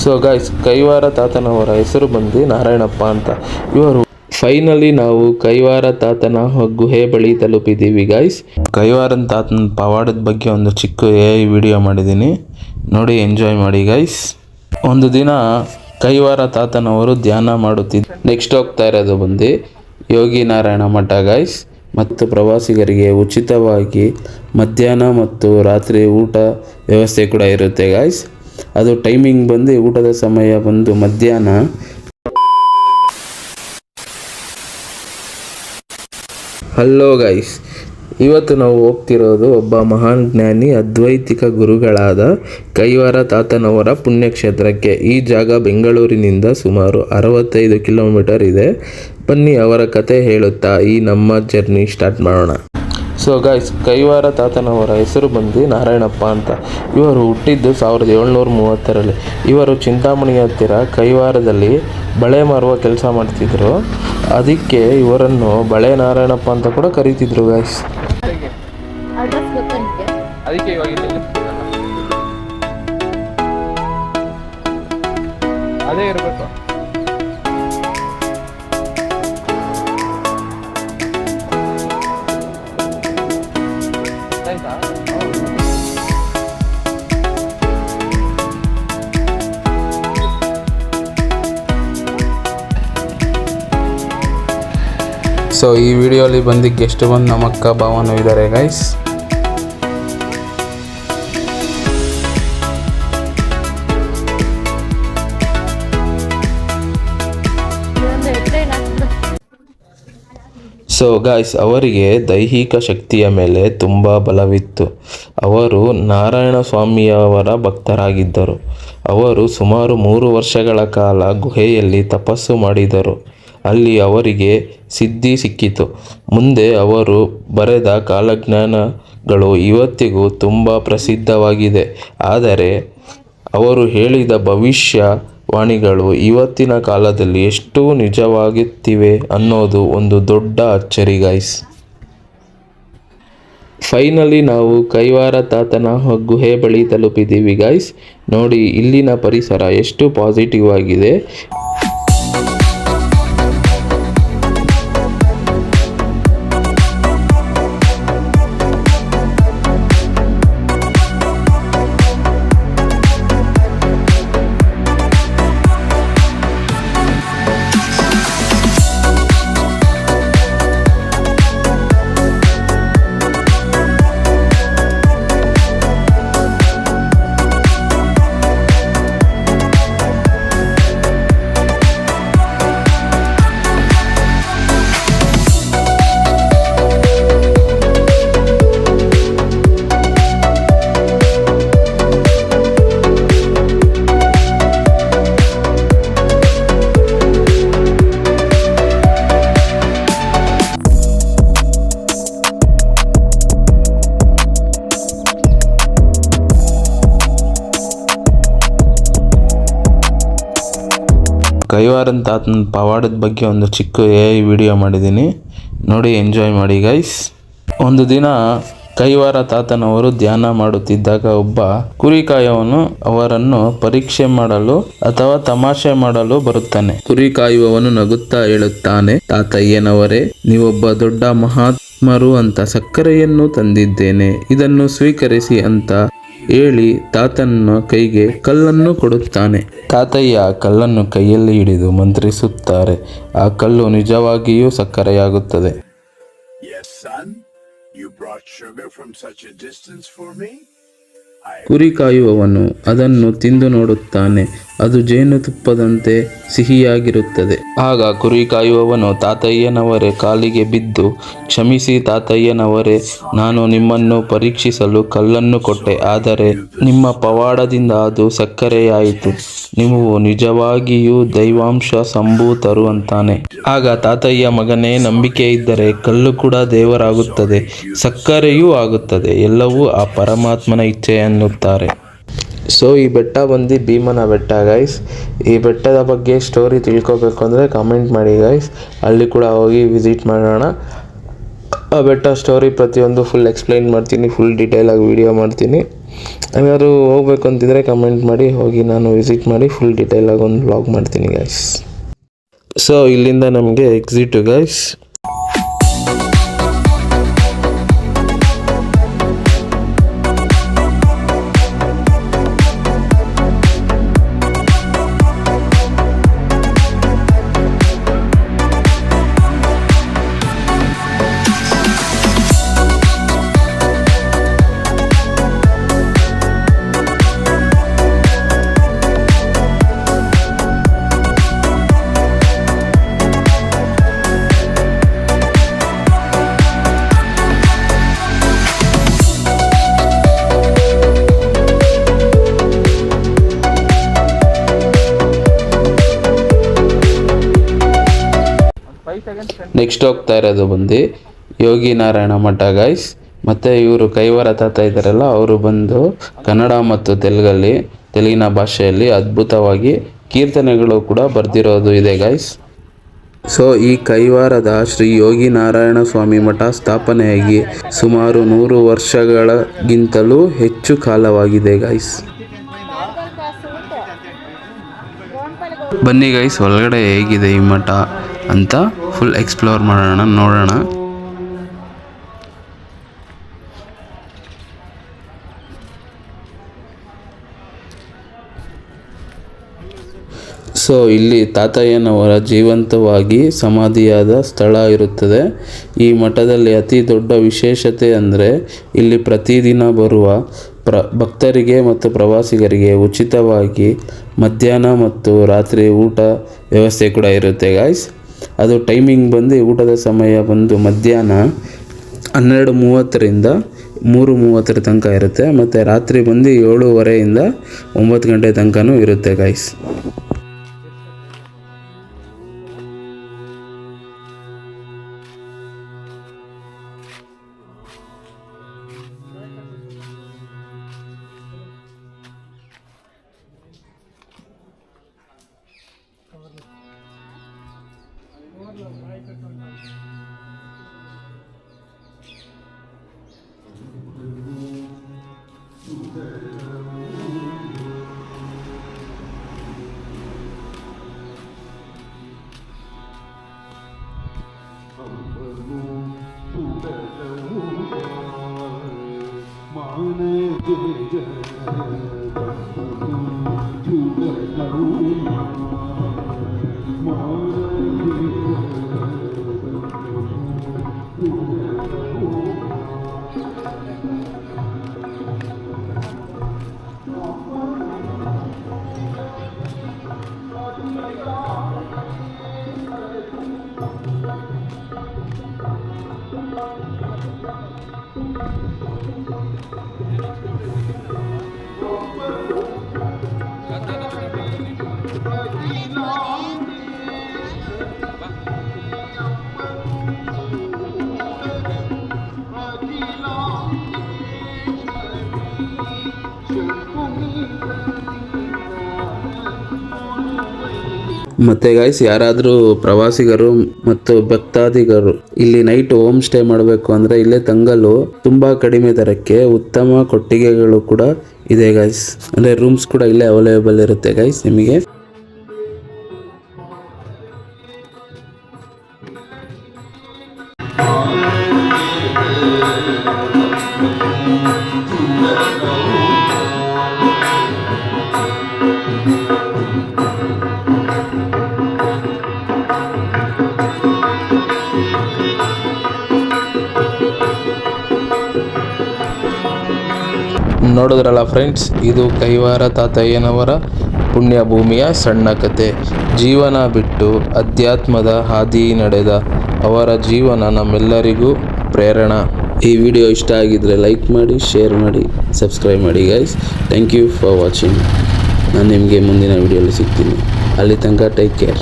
So guys, Kaivara ತಾತನವರ ಹೆಸರು ಬಂದು ನಾರಾಯಣಪ್ಪ ಅಂತ. ಇವರು ಫೈನಲಿ ನಾವು ಕೈವಾರ ತಾತನ ಗುಹೆ ಬಳಿ ತಲುಪಿದ್ದೀವಿ ಗೈಸ್. ಕೈವಾರನ ತಾತನ ಪವಾಡದ ಬಗ್ಗೆ ಒಂದು ಚಿಕ್ಕ ವಿಡಿಯೋ ಮಾಡಿದ್ದೀನಿ, ನೋಡಿ ಎಂಜಾಯ್ ಮಾಡಿ ಗೈಸ್. ಒಂದು ದಿನ ಕೈವಾರ ತಾತನವರು ಧ್ಯಾನ ಮಾಡುತ್ತಿದ್ದು, ನೆಕ್ಸ್ಟ್ ಹೋಗ್ತಾ ಇರೋದು ಬಂದು ಯೋಗಿ ನಾರಾಯಣ ಮಠ ಗೈಸ್. ಮತ್ತು ಪ್ರವಾಸಿಗರಿಗೆ ಉಚಿತವಾಗಿ ಮಧ್ಯಾಹ್ನ ಮತ್ತು ರಾತ್ರಿ ಊಟ ವ್ಯವಸ್ಥೆ ಕೂಡ ಇರುತ್ತೆ ಗೈಸ್. ಅದು ಟೈಮಿಂಗ್ ಬಂದು ಊಟದ ಸಮಯ ಬಂದು ಮಧ್ಯಾಹ್ನ. ಹಲೋ ಗೈಸ್, ಇವತ್ತು ನಾವು ಹೋಗ್ತಿರೋದು ಒಬ್ಬ ಮಹಾನ್ ಜ್ಞಾನಿ ಅದ್ವೈತಿಕ ಗುರುಗಳಾದ ಕೈವಾರ ತಾತನವರ ಪುಣ್ಯಕ್ಷೇತ್ರಕ್ಕೆ. ಈ ಜಾಗ ಬೆಂಗಳೂರಿನಿಂದ ಸುಮಾರು 65 ಕಿಲೋಮೀಟರ್ ಇದೆ. ಬನ್ನಿ ಅವರ ಕತೆ ಹೇಳುತ್ತಾ ಈ ನಮ್ಮ ಜರ್ನಿ ಸ್ಟಾರ್ಟ್ ಮಾಡೋಣ. ಸೊ ಗೈಸ್, ಕೈವಾರ ತಾತನವರ ಹೆಸರು ಬಂದು ನಾರಾಯಣಪ್ಪ ಅಂತ. ಇವರು ಹುಟ್ಟಿದ್ದು 1730ರಲ್ಲಿ. ಇವರು ಚಿಂತಾಮಣಿ ಹತ್ತಿರ ಕೈವಾರದಲ್ಲಿ ಬಳೆ ಮಾರುವ ಕೆಲಸ ಮಾಡ್ತಿದ್ರು. ಅದಕ್ಕೆ ಇವರನ್ನು ಬಳೆ ನಾರಾಯಣಪ್ಪ ಅಂತ ಕೂಡ ಕರೀತಿದ್ರು ಗೈಸ್. ಅದೇ ಇರಬೇಕು. ಸೊ ಈ ವಿಡಿಯೋಲಿ ಬಂದು ಗೆಸ್ಟ್ ಬಂದು ನಮ್ಮ ಅಕ್ಕ ಭಾವನೂ ಇದ್ದಾರೆ ಗೈಸ್. ಸೊ ಗಾಯ್ಸ್, ಅವರಿಗೆ ದೈಹಿಕ ಶಕ್ತಿಯ ಮೇಲೆ ತುಂಬ ಬಲವಿತ್ತು. ಅವರು ನಾರಾಯಣ ಸ್ವಾಮಿಯವರ ಭಕ್ತರಾಗಿದ್ದರು. ಅವರು ಸುಮಾರು 3 ವರ್ಷಗಳ ಕಾಲ ಗುಹೆಯಲ್ಲಿ ತಪಸ್ಸು ಮಾಡಿದರು. ಅಲ್ಲಿ ಅವರಿಗೆ ಸಿದ್ಧಿ ಸಿಕ್ಕಿತು. ಮುಂದೆ ಅವರು ಬರೆದ ಕಾಲಜ್ಞಾನಗಳು ಇವತ್ತಿಗೂ ತುಂಬ ಪ್ರಸಿದ್ಧವಾಗಿದೆ. ಆದರೆ ಅವರು ಹೇಳಿದ ಭವಿಷ್ಯವಾಣಿಗಳು ಇವತ್ತಿನ ಕಾಲದಲ್ಲಿ ಎಷ್ಟು ನಿಜವಾಗುತ್ತಿವೆ ಅನ್ನೋದು ಒಂದು ದೊಡ್ಡ ಅಚ್ಚರಿ ಗೈಸ್. ಫೈನಲಿ ನಾವು ಕೈವಾರ ತಾತನ ಗುಹೆ ಬಳಿ ತಲುಪಿದ್ದೀವಿ ಗೈಸ್. ನೋಡಿ ಇಲ್ಲಿನ ಪರಿಸರ ಎಷ್ಟು ಪಾಸಿಟಿವ್ ಆಗಿದೆ. ಕೈವಾರನ ತಾತನ ಪವಾಡದ ಬಗ್ಗೆ ಒಂದು ಚಿಕ್ಕ ವಿಡಿಯೋ ಮಾಡಿದ್ದೀನಿ, ನೋಡಿ ಎಂಜಾಯ್ ಮಾಡಿ ಗೈಸ್. ಒಂದು ದಿನ ಕೈವಾರ ತಾತನವರು ಧ್ಯಾನ ಮಾಡುತ್ತಿದ್ದಾಗ ಒಬ್ಬ ಕುರಿಕಾಯುವವನು ಅವರನ್ನು ಪರೀಕ್ಷೆ ಮಾಡಲು ಅಥವಾ ತಮಾಷೆ ಮಾಡಲು ಬರುತ್ತಾನೆ. ಕುರಿಕಾಯುವವನು ನಗುತ್ತಾ ಹೇಳುತ್ತಾನೆ, ತಾತಯ್ಯನವರೇ, ನೀವೊಬ್ಬ ದೊಡ್ಡ ಮಹಾತ್ಮರು ಅಂತ ಸಕ್ಕರೆಯನ್ನು ತಂದಿದ್ದೇನೆ, ಇದನ್ನು ಸ್ವೀಕರಿಸಿ ಅಂತ ಹೇಳಿ ತಾತನ ಕೈಗೆ ಕಲ್ಲನ್ನು ಕೊಡುತ್ತಾನೆ. ತಾತಯ್ಯ ಕಲ್ಲನ್ನು ಕೈಯಲ್ಲಿ ಹಿಡಿದು ಮಂತ್ರಿಸುತ್ತಾರೆ. ಆ ಕಲ್ಲು ನಿಜವಾಗಿಯೂ ಸಕ್ಕರೆಯಾಗುತ್ತದೆ. ಕುರಿ ಕಾಯುವವನು ಅದನ್ನು ತಿಂದು ನೋಡುತ್ತಾನೆ. ಅದು ಜೇನುತುಪ್ಪದಂತೆ ಸಿಹಿಯಾಗಿರುತ್ತದೆ. ಆಗ ಕುರಿ ಕಾಯುವವನು ತಾತಯ್ಯನವರೇ ಕಾಲಿಗೆ ಬಿದ್ದು, ಕ್ಷಮಿಸಿ ತಾತಯ್ಯನವರೇ, ನಾನು ನಿಮ್ಮನ್ನು ಪರೀಕ್ಷಿಸಲು ಕಲ್ಲನ್ನು ಕೊಟ್ಟೆ, ಆದರೆ ನಿಮ್ಮ ಪವಾಡದಿಂದ ಅದು ಸಕ್ಕರೆಯಾಯಿತು. ನೀವು ನಿಜವಾಗಿಯೂ ದೈವಾಂಶ ಸಂಭೂತರು ಅಂತಾನೆ. ಆಗ ತಾತಯ್ಯ, ಮಗನೇ, ನಂಬಿಕೆ ಇದ್ದರೆ ಕಲ್ಲು ಕೂಡ ದೇವರಾಗುತ್ತದೆ, ಸಕ್ಕರೆಯೂ ಆಗುತ್ತದೆ, ಎಲ್ಲವೂ ಆ ಪರಮಾತ್ಮನ ಇಚ್ಛೆ ಅನ್ನುತ್ತಾರೆ. ಸೊ ಈ ಬೆಟ್ಟ ಬಂದು ಭೀಮನ ಬೆಟ್ಟ ಗೈಸ್. ಈ ಬೆಟ್ಟದ ಬಗ್ಗೆ ಸ್ಟೋರಿ ತಿಳ್ಕೊಬೇಕು ಅಂದರೆ ಕಮೆಂಟ್ ಮಾಡಿ ಗೈಸ್, ಅಲ್ಲಿ ಕೂಡ ಹೋಗಿ ವಿಸಿಟ್ ಮಾಡೋಣ. ಆ ಬೆಟ್ಟ ಸ್ಟೋರಿ ಪ್ರತಿಯೊಂದು ಫುಲ್ ಎಕ್ಸ್ಪ್ಲೈನ್ ಮಾಡ್ತೀನಿ, ಫುಲ್ ಡೀಟೇಲಾಗಿ ವಿಡಿಯೋ ಮಾಡ್ತೀನಿ. ಏನಾದ್ರು ಹೋಗ್ಬೇಕು ಅಂತಿದ್ರೆ ಕಮೆಂಟ್ ಮಾಡಿ, ಹೋಗಿ ನಾನು ವಿಸಿಟ್ ಮಾಡಿ ಫುಲ್ ಡೀಟೇಲಾಗಿ ಒಂದು ವ್ಲಾಗ್ ಮಾಡ್ತೀನಿ ಗೈಸ್. ಸೊ ಇಲ್ಲಿಂದ ನಮಗೆ ಎಕ್ಸಿಟು ಗೈಸ್. ನೆಕ್ಸ್ಟ್ ಹೋಗ್ತಾ ಇರೋದು ಬಂದು ಯೋಗಿ ನಾರಾಯಣ ಮಠ ಗೈಸ್. ಮತ್ತು ಇವರು ಕೈವಾರ ತಾತ ಇದ್ದಾರಲ್ಲ, ಅವರು ಬಂದು ಕನ್ನಡ ಮತ್ತು ತೆಲುಗಿನ ಭಾಷೆಯಲ್ಲಿ ಅದ್ಭುತವಾಗಿ ಕೀರ್ತನೆಗಳು ಕೂಡ ಬರೆದಿರೋದು ಇದೆ ಗೈಸ್. ಸೊ ಈ ಕೈವಾರದ ಶ್ರೀ ಯೋಗಿ ನಾರಾಯಣ ಸ್ವಾಮಿ ಮಠ ಸ್ಥಾಪನೆಯಾಗಿ ಸುಮಾರು 100 ವರ್ಷಗಳಿಗಿಂತಲೂ ಹೆಚ್ಚು ಕಾಲವಾಗಿದೆ ಗೈಸ್. ಬನ್ನಿ ಗೈಸ್, ಒಳಗಡೆ ಹೇಗಿದೆ ಈ ಮಠ ಅಂತ ಫುಲ್ ಎಕ್ಸ್ಪ್ಲೋರ್ ಮಾಡೋಣ, ನೋಡೋಣ. ಸೊ ಇಲ್ಲಿ ತಾತಯ್ಯನವರ ಜೀವಂತವಾಗಿ ಸಮಾಧಿಯಾದ ಸ್ಥಳ ಇರುತ್ತದೆ. ಈ ಮಠದಲ್ಲಿ ಅತಿ ದೊಡ್ಡ ವಿಶೇಷತೆ ಅಂದರೆ ಇಲ್ಲಿ ಪ್ರತಿದಿನ ಬರುವ ಭಕ್ತರಿಗೆ ಮತ್ತು ಪ್ರವಾಸಿಗರಿಗೆ ಉಚಿತವಾಗಿ ಮಧ್ಯಾಹ್ನ ಮತ್ತು ರಾತ್ರಿ ಊಟ ವ್ಯವಸ್ಥೆ ಕೂಡ ಇರುತ್ತೆ ಗಾಯ್ಸ್. ಅದು ಟೈಮಿಂಗ್ ಬಂದು ಊಟದ ಸಮಯ ಬಂದು ಮಧ್ಯಾಹ್ನ 12:30ರಿಂದ 3:30 ತನಕ ಇರುತ್ತೆ. ಮತ್ತು ರಾತ್ರಿ ಬಂದು 7:30ಯಿಂದ 9 ಗಂಟೆ ತನಕನೂ ಇರುತ್ತೆ ಗಾಯ್ಸ್. ಮತ್ತು ಗೈಸ್, ಯಾರಾದರೂ ಪ್ರವಾಸಿಗರು ಮತ್ತು ಭಕ್ತಾದಿಗರು ಇಲ್ಲಿ ನೈಟ್ ಹೋಮ್ ಸ್ಟೇ ಮಾಡಬೇಕು ಅಂದರೆ ಇಲ್ಲೇ ತಂಗಲು ತುಂಬ ಕಡಿಮೆ ದರಕ್ಕೆ ಉತ್ತಮ ಕೊಟ್ಟಿಗೆಗಳು ಕೂಡ ಇದೆ ಗೈಸ್. ಅಂದರೆ ರೂಮ್ಸ್ ಕೂಡ ಇಲ್ಲೇ ಅವೈಲೇಬಲ್ ಇರುತ್ತೆ ಗೈಸ್ ನಿಮಗೆ. ನೋಡಿದ್ರಲ್ಲ ಫ್ರೆಂಡ್ಸ್, ಇದು ಕೈವಾರ ತಾತಯ್ಯನವರ ಪುಣ್ಯ ಭೂಮಿಯ ಸಣ್ಣ ಕತೆ. ಜೀವನ ಬಿಟ್ಟು ಅಧ್ಯಾತ್ಮದ ಹಾದಿ ನಡೆದ ಅವರ ಜೀವನ ನಮ್ಮೆಲ್ಲರಿಗೂ ಪ್ರೇರಣಾ. ಈ ವಿಡಿಯೋ ಇಷ್ಟ ಆಗಿದ್ರೆ ಲೈಕ್ ಮಾಡಿ, ಶೇರ್ ಮಾಡಿ, ಸಬ್ಸ್ಕ್ರೈಬ್ ಮಾಡಿ guys. Thank you for watching. ನಾನು ನಿಮಗೆ ಮುಂದಿನ ವಿಡಿಯೋಲಿ ಸಿಗ್ತೀನಿ. ಅಲ್ಲಿ ತನಕ ಟೇಕ್ ಕೇರ್.